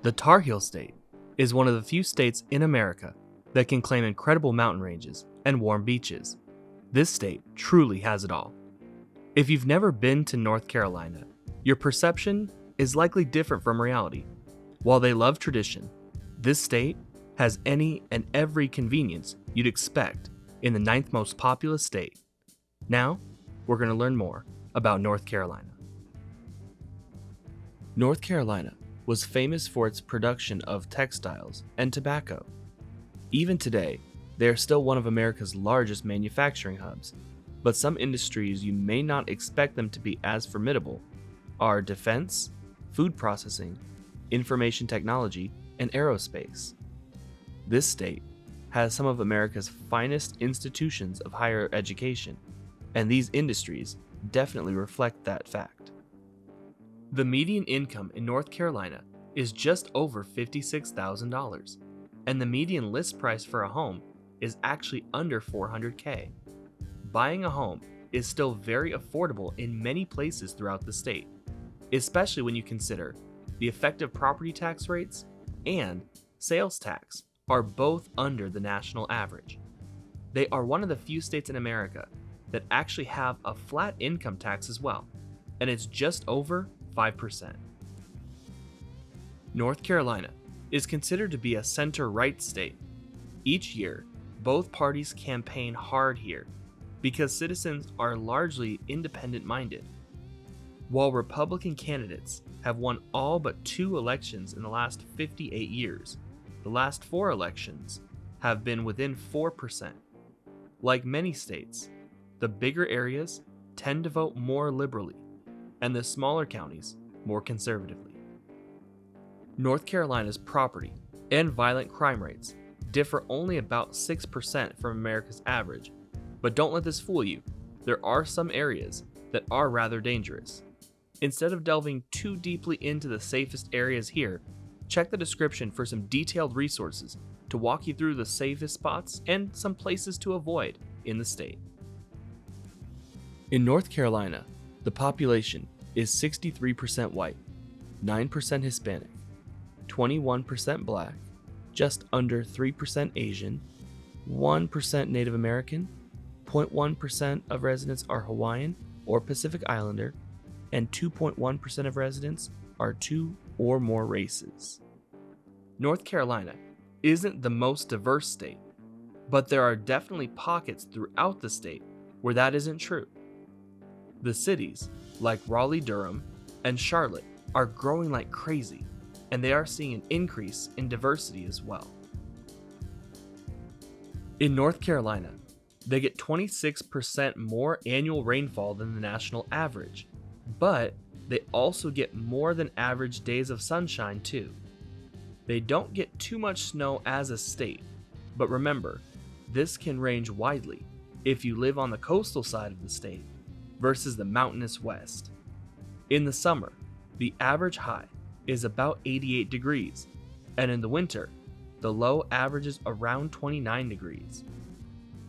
The Tar Heel State is one of the few states in America that can claim incredible mountain ranges and warm beaches. This state truly has it all. If you've never been to North Carolina, your perception is likely different from reality. While they love tradition, this state has any and every convenience you'd expect in the 9th most populous state. Now, we're going to learn more about North Carolina. North Carolina was famous for its production of textiles and tobacco. Even today, they are still one of America's largest manufacturing hubs, but some industries you may not expect them to be as formidable are defense, food processing, information technology, and aerospace. This state has some of America's finest institutions of higher education, and these industries definitely reflect that fact. The median income in North Carolina is just over $56,000, and the median list price for a home is actually under $400K. Buying a home is still very affordable in many places throughout the state, especially when you consider the effective property tax rates and sales tax are both under the national average. They are one of the few states in America that actually have a flat income tax as well, and it's just over 5%. North Carolina is considered to be a center-right state. Each year, both parties campaign hard here because citizens are largely independent-minded. While Republican candidates have won all but 2 elections in the last 58 years, the last 4 elections have been within 4%. Like many states, the bigger areas tend to vote more liberally, and the smaller counties more conservatively. North Carolina's property and violent crime rates differ only about 6% from America's average, but don't let this fool you. There are some areas that are rather dangerous. Instead of delving too deeply into the safest areas here, check the description for some detailed resources to walk you through the safest spots and some places to avoid in the state. In North Carolina, the population is 63% white, 9% Hispanic, 21% Black, just under 3% Asian, 1% Native American, 0.1% of residents are Hawaiian or Pacific Islander, and 2.1% of residents are 2 or more races. North Carolina isn't the most diverse state, but there are definitely pockets throughout the state where that isn't true. The cities, like Raleigh, Durham, and Charlotte, are growing like crazy, and they are seeing an increase in diversity as well. In North Carolina, they get 26% more annual rainfall than the national average, but they also get more than average days of sunshine too. They don't get too much snow as a state, but remember, this can range widely if you live on the coastal side of the state versus the mountainous west. In the summer, the average high is about 88 degrees, and in the winter, the low averages around 29 degrees.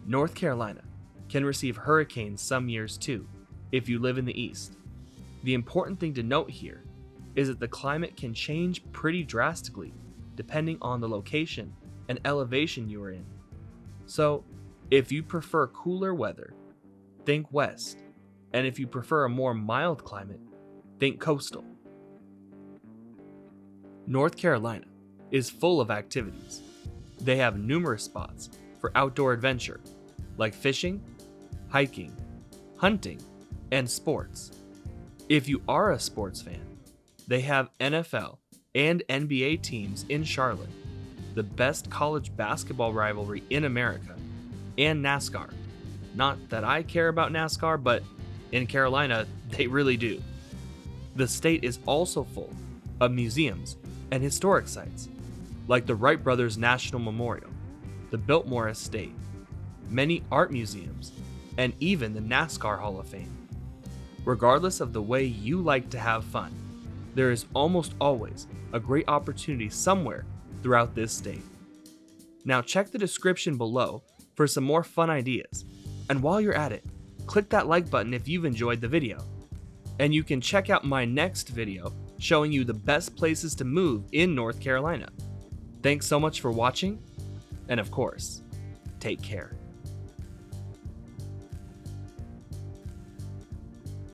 North Carolina can receive hurricanes some years too, if you live in the east. The important thing to note here is that the climate can change pretty drastically depending on the location and elevation you are in. So, if you prefer cooler weather, think west, and if you prefer a more mild climate, think coastal. North Carolina is full of activities. They have numerous spots for outdoor adventure, like fishing, hiking, hunting, and sports. If you are a sports fan, they have NFL and NBA teams in Charlotte, the best college basketball rivalry in America, and NASCAR. Not that I care about NASCAR, but in Carolina, they really do. The state is also full of museums and historic sites, like the Wright Brothers National Memorial, the Biltmore Estate, many art museums, and even the NASCAR Hall of Fame. Regardless of the way you like to have fun, there is almost always a great opportunity somewhere throughout this state. Now check the description below for some more fun ideas, and while you're at it, click that like button if you've enjoyed the video. And you can check out my next video showing you the best places to move in North Carolina. Thanks so much for watching, and of course, take care.